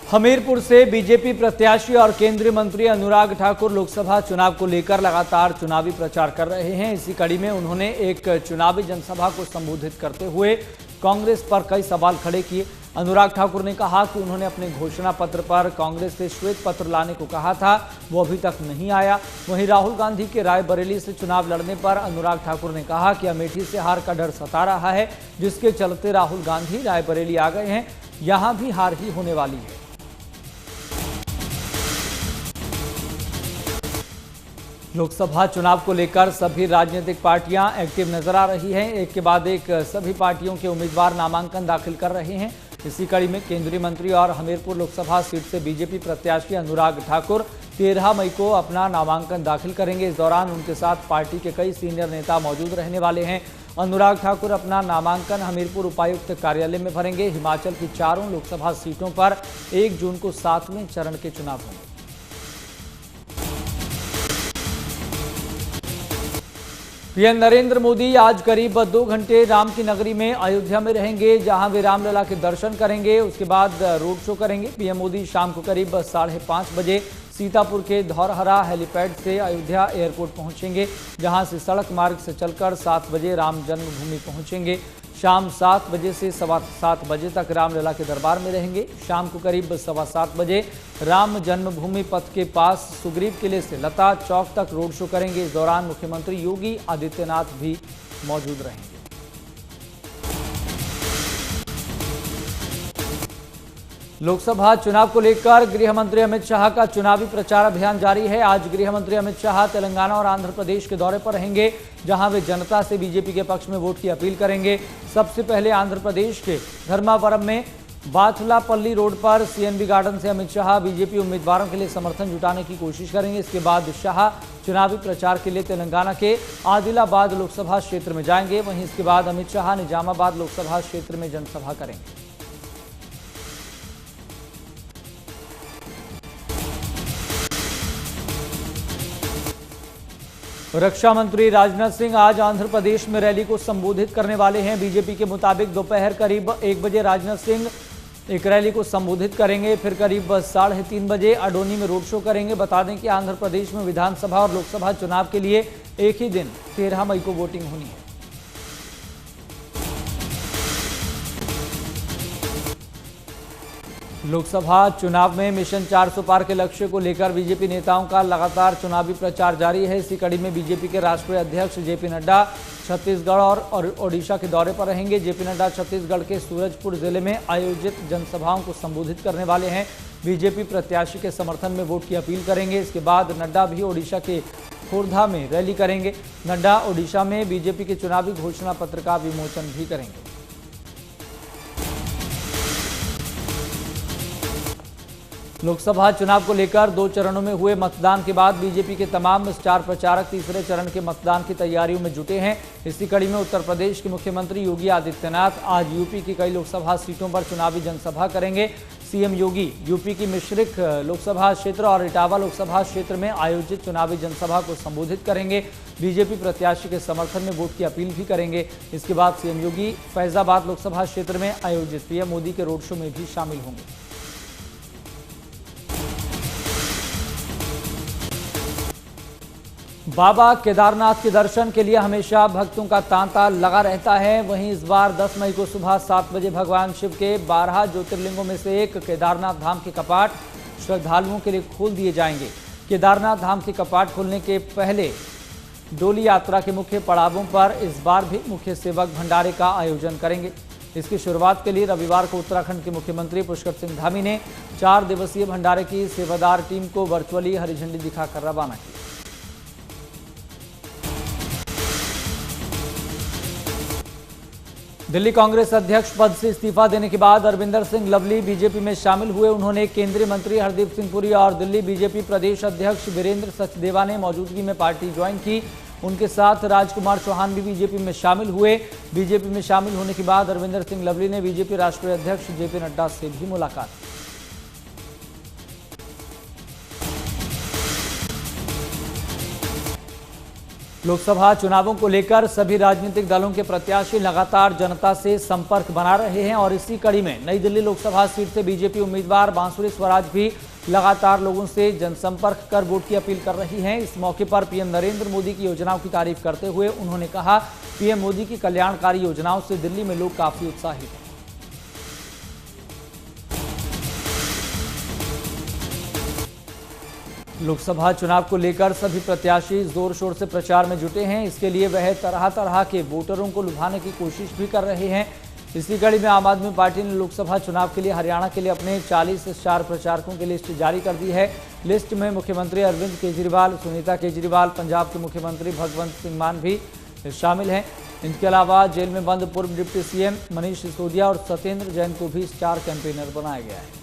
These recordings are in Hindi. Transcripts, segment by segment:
हमीरपुर से बीजेपी प्रत्याशी और केंद्रीय मंत्री अनुराग ठाकुर लोकसभा चुनाव को लेकर लगातार चुनावी प्रचार कर रहे हैं। इसी कड़ी में उन्होंने एक चुनावी जनसभा को संबोधित करते हुए कांग्रेस पर कई सवाल खड़े किए। अनुराग ठाकुर ने कहा कि उन्होंने अपने घोषणा पत्र पर कांग्रेस से श्वेत पत्र लाने को कहा था, वो अभी तक नहीं आया। वहीं राहुल गांधी के रायबरेली से चुनाव लड़ने पर अनुराग ठाकुर ने कहा कि अमेठी से हार का डर सता रहा है, जिसके चलते राहुल गांधी रायबरेली आ गए हैं। यहां भी हार ही होने वाली है। लोकसभा चुनाव को लेकर सभी राजनीतिक पार्टियां एक्टिव नजर आ रही हैं। एक के बाद एक सभी पार्टियों के उम्मीदवार नामांकन दाखिल कर रहे हैं। इसी कड़ी में केंद्रीय मंत्री और हमीरपुर लोकसभा सीट से बीजेपी प्रत्याशी अनुराग ठाकुर 13 मई को अपना नामांकन दाखिल करेंगे। इस दौरान उनके साथ पार्टी के कई सीनियर नेता मौजूद रहने वाले हैं। अनुराग ठाकुर अपना नामांकन हमीरपुर उपायुक्त कार्यालय में भरेंगे। हिमाचल की चारों लोकसभा सीटों पर 1 जून को 7वें चरण के चुनाव होंगे। पीएम नरेंद्र मोदी आज करीब 2 घंटे राम की नगरी में अयोध्या में रहेंगे, जहां वे रामलला के दर्शन करेंगे। उसके बाद रोड शो करेंगे। पीएम मोदी शाम को करीब 5:30 बजे सीतापुर के धौरहरा हेलीपैड से अयोध्या एयरपोर्ट पहुंचेंगे, जहां से सड़क मार्ग से चलकर 7 बजे राम जन्मभूमि पहुंचेंगे। शाम 7 बजे से 7:15 बजे तक रामलला के दरबार में रहेंगे। शाम को करीब 7:15 बजे राम जन्मभूमि पथ के पास सुग्रीव किले से लता चौक तक रोड शो करेंगे। इस दौरान मुख्यमंत्री योगी आदित्यनाथ भी मौजूद रहेंगे। लोकसभा चुनाव को लेकर गृह मंत्री अमित शाह का चुनावी प्रचार अभियान जारी है। आज गृह मंत्री अमित शाह तेलंगाना और आंध्र प्रदेश के दौरे पर रहेंगे, जहां वे जनता से बीजेपी के पक्ष में वोट की अपील करेंगे। सबसे पहले आंध्र प्रदेश के धर्मावरम में बाथुलापल्ली रोड पर सीएनबी गार्डन से अमित शाह बीजेपी उम्मीदवारों के लिए समर्थन जुटाने की कोशिश करेंगे। इसके बाद शाह चुनावी प्रचार के लिए तेलंगाना के आदिलाबाद लोकसभा क्षेत्र में जाएंगे। वहीं इसके बाद अमित शाह निजामाबाद लोकसभा क्षेत्र में जनसभा करेंगे। रक्षा मंत्री राजनाथ सिंह आज आंध्र प्रदेश में रैली को संबोधित करने वाले हैं। बीजेपी के मुताबिक दोपहर करीब 1 बजे राजनाथ सिंह एक रैली को संबोधित करेंगे। फिर करीब 3:30 बजे अडोनी में रोड शो करेंगे। बता दें कि आंध्र प्रदेश में विधानसभा और लोकसभा चुनाव के लिए एक ही दिन 13 मई को वोटिंग होनी है। लोकसभा चुनाव में मिशन 400 पार के लक्ष्य को लेकर बीजेपी नेताओं का लगातार चुनावी प्रचार जारी है। इसी कड़ी में बीजेपी के राष्ट्रीय अध्यक्ष जेपी नड्डा छत्तीसगढ़ और ओडिशा के दौरे पर रहेंगे। जेपी नड्डा छत्तीसगढ़ के सूरजपुर जिले में आयोजित जनसभाओं को संबोधित करने वाले हैं। बीजेपी प्रत्याशी के समर्थन में वोट की अपील करेंगे। इसके बाद नड्डा भी ओडिशा के खोर्धा में रैली करेंगे। नड्डा ओडिशा में बीजेपी के चुनावी घोषणा पत्र का विमोचन भी करेंगे। लोकसभा चुनाव को लेकर 2 चरणों में हुए मतदान के बाद बीजेपी के तमाम स्टार प्रचारक तीसरे चरण के मतदान की तैयारियों में जुटे हैं। इसी कड़ी में उत्तर प्रदेश के मुख्यमंत्री योगी आदित्यनाथ आज यूपी की कई लोकसभा सीटों पर चुनावी जनसभा करेंगे। सीएम योगी यूपी की मिश्रिख लोकसभा क्षेत्र और इटावा लोकसभा क्षेत्र में आयोजित चुनावी जनसभा को संबोधित करेंगे। बीजेपी प्रत्याशी के समर्थन में वोट की अपील भी करेंगे। इसके बाद सीएम योगी फैजाबाद लोकसभा क्षेत्र में आयोजित पीएम मोदी के रोड शो में भी शामिल होंगे। बाबा केदारनाथ के दर्शन के लिए हमेशा भक्तों का तांता लगा रहता है। वहीं इस बार 10 मई को सुबह 7 बजे भगवान शिव के 12 ज्योतिर्लिंगों में से एक केदारनाथ धाम के कपाट श्रद्धालुओं के लिए खोल दिए जाएंगे। केदारनाथ धाम के कपाट खोलने के पहले डोली यात्रा के मुख्य पड़ावों पर इस बार भी मुख्य सेवक भंडारे का आयोजन करेंगे। इसकी शुरुआत के लिए रविवार को उत्तराखंड के मुख्यमंत्री पुष्कर सिंह धामी ने 4 दिवसीय भंडारे की सेवादार टीम को वर्चुअली हरी झंडी दिखाकर रवाना किया। दिल्ली कांग्रेस अध्यक्ष पद से इस्तीफा देने के बाद अरविंदर सिंह लवली बीजेपी में शामिल हुए। उन्होंने केंद्रीय मंत्री हरदीप सिंह पुरी और दिल्ली बीजेपी प्रदेश अध्यक्ष वीरेंद्र सचदेवा ने मौजूदगी में पार्टी ज्वाइन की। उनके साथ राजकुमार चौहान भी बीजेपी में शामिल हुए। बीजेपी में शामिल होने के बाद अरविंदर सिंह लवली ने बीजेपी राष्ट्रीय अध्यक्ष जेपी नड्डा से भी मुलाकात की। लोकसभा चुनावों को लेकर सभी राजनीतिक दलों के प्रत्याशी लगातार जनता से संपर्क बना रहे हैं और इसी कड़ी में नई दिल्ली लोकसभा सीट से बीजेपी उम्मीदवार बांसुरी स्वराज भी लगातार लोगों से जनसंपर्क कर वोट की अपील कर रही हैं। इस मौके पर पीएम नरेंद्र मोदी की योजनाओं की तारीफ करते हुए उन्होंने कहा, पीएम मोदी की कल्याणकारी योजनाओं से दिल्ली में लोग काफी उत्साहित हैं। लोकसभा चुनाव को लेकर सभी प्रत्याशी जोर शोर से प्रचार में जुटे हैं। इसके लिए वह तरह तरह के वोटरों को लुभाने की कोशिश भी कर रहे हैं। इसी कड़ी में आम आदमी पार्टी ने लोकसभा चुनाव के लिए हरियाणा के लिए अपने 40 स्टार प्रचारकों की लिस्ट जारी कर दी है। लिस्ट में मुख्यमंत्री अरविंद केजरीवाल, सुनीता केजरीवाल, पंजाब के मुख्यमंत्री भगवंत सिंह मान भी शामिल हैं। इनके अलावा जेल में बंद पूर्व डिप्टी सीएम मनीष सिसोदिया और सत्येंद्र जैन को भी स्टार कैंपेनर बनाया गया है।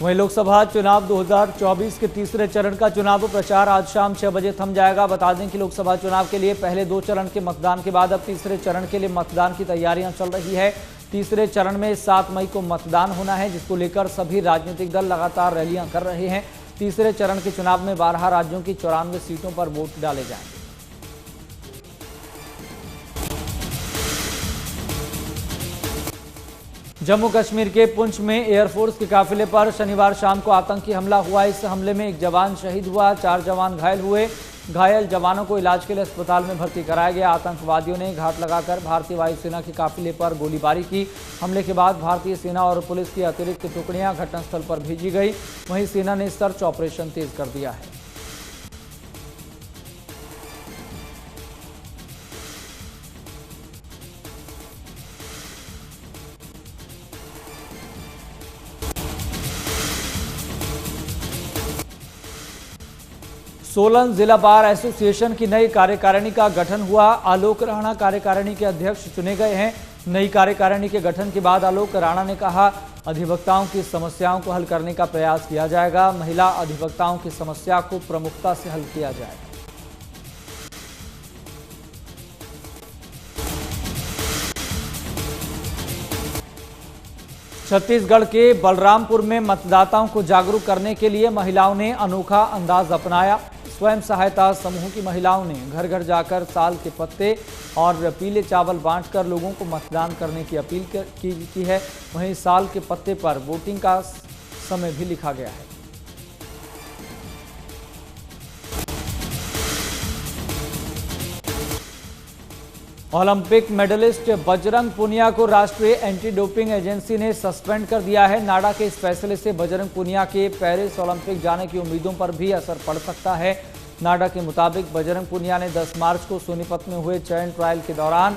वहीं लोकसभा चुनाव 2024 के तीसरे चरण का चुनाव प्रचार आज शाम 6 बजे थम जाएगा। बता दें कि लोकसभा चुनाव के लिए पहले 2 चरण के मतदान के बाद अब तीसरे चरण के लिए मतदान की तैयारियां चल रही है। तीसरे चरण में 7 मई को मतदान होना है, जिसको लेकर सभी राजनीतिक दल लगातार रैलियां कर रहे हैं। तीसरे चरण के चुनाव में 12 राज्यों की 94 सीटों पर वोट डाले जाएंगे। जम्मू कश्मीर के पुंछ में एयरफोर्स के काफिले पर शनिवार शाम को आतंकी हमला हुआ। इस हमले में एक जवान शहीद हुआ, 4 जवान घायल हुए। घायल जवानों को इलाज के लिए अस्पताल में भर्ती कराया गया। आतंकवादियों ने घात लगाकर भारतीय वायुसेना के काफिले पर गोलीबारी की। हमले के बाद भारतीय सेना और पुलिस की अतिरिक्त टुकड़ियां घटनास्थल पर भेजी गई। वहीं सेना ने सर्च ऑपरेशन तेज कर दिया है। सोलन जिला बार एसोसिएशन की नई कार्यकारिणी का गठन हुआ। आलोक राणा कार्यकारिणी के अध्यक्ष चुने गए हैं। नई कार्यकारिणी के गठन के बाद आलोक राणा ने कहा, अधिवक्ताओं की समस्याओं को हल करने का प्रयास किया जाएगा। महिला अधिवक्ताओं की समस्या को प्रमुखता से हल किया जाएगा। छत्तीसगढ़ के बलरामपुर में मतदाताओं को जागरूक करने के लिए महिलाओं ने अनोखा अंदाज अपनाया। स्वयं सहायता समूह की महिलाओं ने घर घर जाकर साल के पत्ते और पीले चावल बांटकर लोगों को मतदान करने की अपील की है। वहीं साल के पत्ते पर वोटिंग का समय भी लिखा गया है। ओलंपिक मेडलिस्ट बजरंग पुनिया को राष्ट्रीय एंटी डोपिंग एजेंसी ने सस्पेंड कर दिया है। नाडा के इस फैसले से बजरंग पुनिया के पेरिस ओलंपिक जाने की उम्मीदों पर भी असर पड़ सकता है। नाडा के मुताबिक बजरंग पुनिया ने 10 मार्च को सोनीपत में हुए चयन ट्रायल के दौरान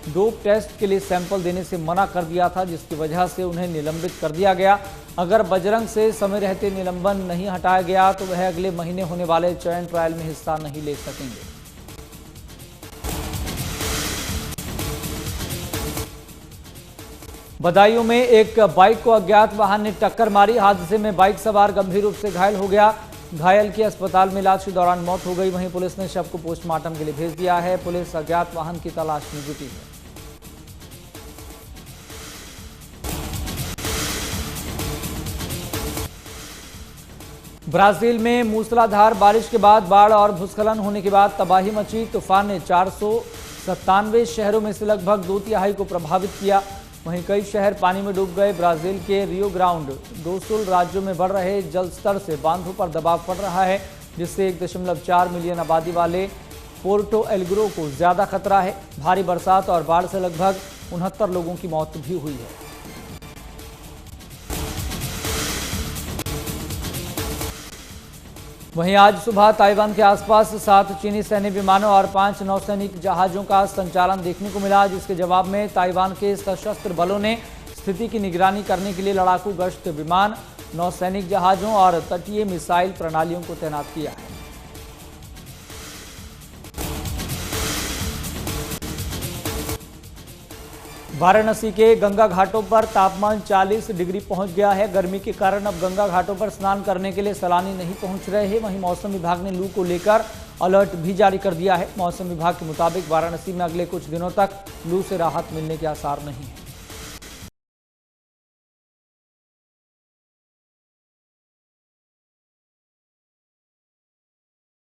डोप टेस्ट के लिए सैंपल देने से मना कर दिया था, जिसकी वजह से उन्हें निलंबित कर दिया गया। अगर बजरंग से समय रहते निलंबन नहीं हटाया गया तो वह अगले महीने होने वाले चयन ट्रायल में हिस्सा नहीं ले सकेंगे। बदायूं में एक बाइक को अज्ञात वाहन ने टक्कर मारी। हादसे में बाइक सवार गंभीर रूप से घायल हो गया। घायल की अस्पताल में इलाज के दौरान मौत हो गई। वहीं पुलिस ने शव को पोस्टमार्टम के लिए भेज दिया है। पुलिस अज्ञात वाहन की तलाश में जुटी है। ब्राजील में मूसलाधार बारिश के बाद बाढ़ और भूस्खलन होने के बाद तबाही मची। तूफान ने 497 शहरों में से लगभग 2/3 को प्रभावित किया। वहीं कई शहर पानी में डूब गए। ब्राजील के रियो ग्राउंड दो सुल राज्यों में बढ़ रहे जल स्तर से बांधों पर दबाव पड़ रहा है, जिससे 1.4 मिलियन आबादी वाले पोर्टो एलेग्रे को ज्यादा खतरा है। भारी बरसात और बाढ़ से लगभग 69 लोगों की मौत भी हुई है। वहीं आज सुबह ताइवान के आसपास 7 चीनी सैन्य विमानों और 5 नौसैनिक जहाजों का संचालन देखने को मिला, जिसके जवाब में ताइवान के सशस्त्र बलों ने स्थिति की निगरानी करने के लिए लड़ाकू गश्त विमान, नौसैनिक जहाजों और तटीय मिसाइल प्रणालियों को तैनात किया है। वाराणसी के गंगा घाटों पर तापमान 40 डिग्री पहुंच गया है। गर्मी के कारण अब गंगा घाटों पर स्नान करने के लिए सैलानी नहीं पहुंच रहे हैं। वहीं मौसम विभाग ने लू को लेकर अलर्ट भी जारी कर दिया है। मौसम विभाग के मुताबिक वाराणसी में अगले कुछ दिनों तक लू से राहत मिलने के आसार नहीं है।